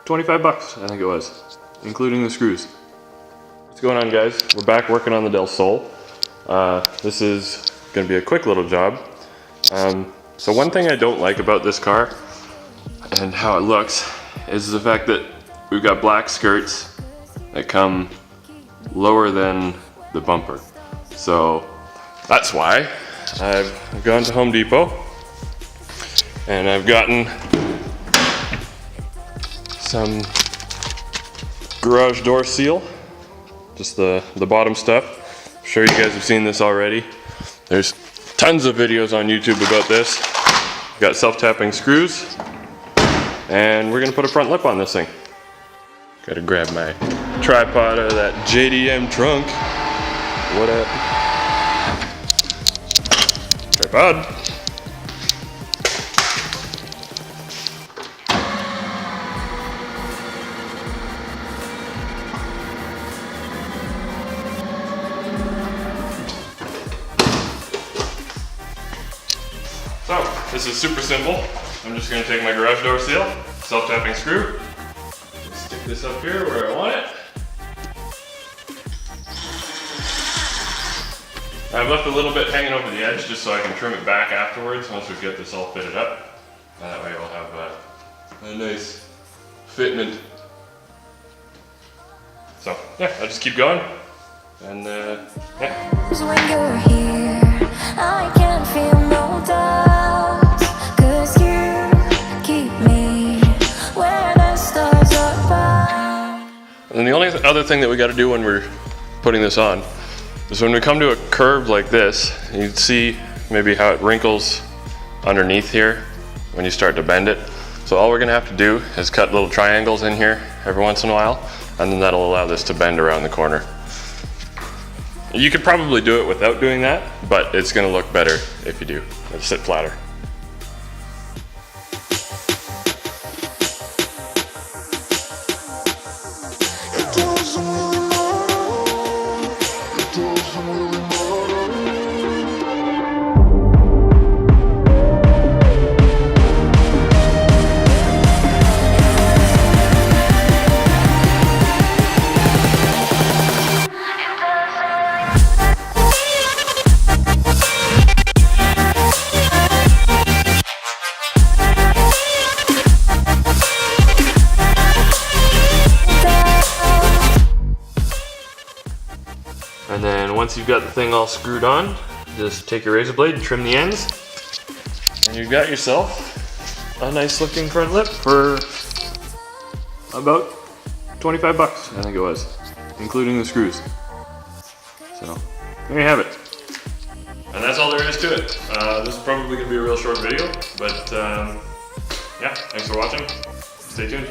25 bucks, I think it was, including the screws. What's going on, guys? We're back working on the Del Sol. This is gonna be a quick little job. So one thing I don't like about this car and how it looks is the fact that we've got black skirts that come lower than the bumper. So that's why I've gone to Home Depot and I've gotten some garage door seal, just the bottom stuff. I'm sure you guys have seen this already. There's tons of videos on YouTube about this. We've got self-tapping screws, and we're gonna put a front lip on this thing. Gotta grab my tripod out of that JDM trunk. What up? Tripod. So, this is super simple. I'm just gonna take my garage door seal, self-tapping screw, stick this up here where I want it. I've left a little bit hanging over the edge just so I can trim it back afterwards once we get this all fitted up. And that way we'll have a nice fitment. So, yeah, I'll just keep going. And, yeah. When you're here, I can't feel no doubt, 'cause you keep me where the stars are bound. And the only other thing that we got to do when we're putting this on is when we come to a curve like this, you can see maybe how it wrinkles underneath here when you start to bend it. So all we're going to have to do is cut little triangles in here every once in a while, and then that'll allow this to bend around the corner. You could probably do it without doing that, but it's going to look better if you do. It'll sit flatter. And then once you've got the thing all screwed on, just take your razor blade and trim the ends. And you've got yourself a nice looking front lip for about 25 bucks, I think it was, including the screws. So there you have it. And that's all there is to it. This is probably gonna be a real short video, but yeah, thanks for watching. Stay tuned.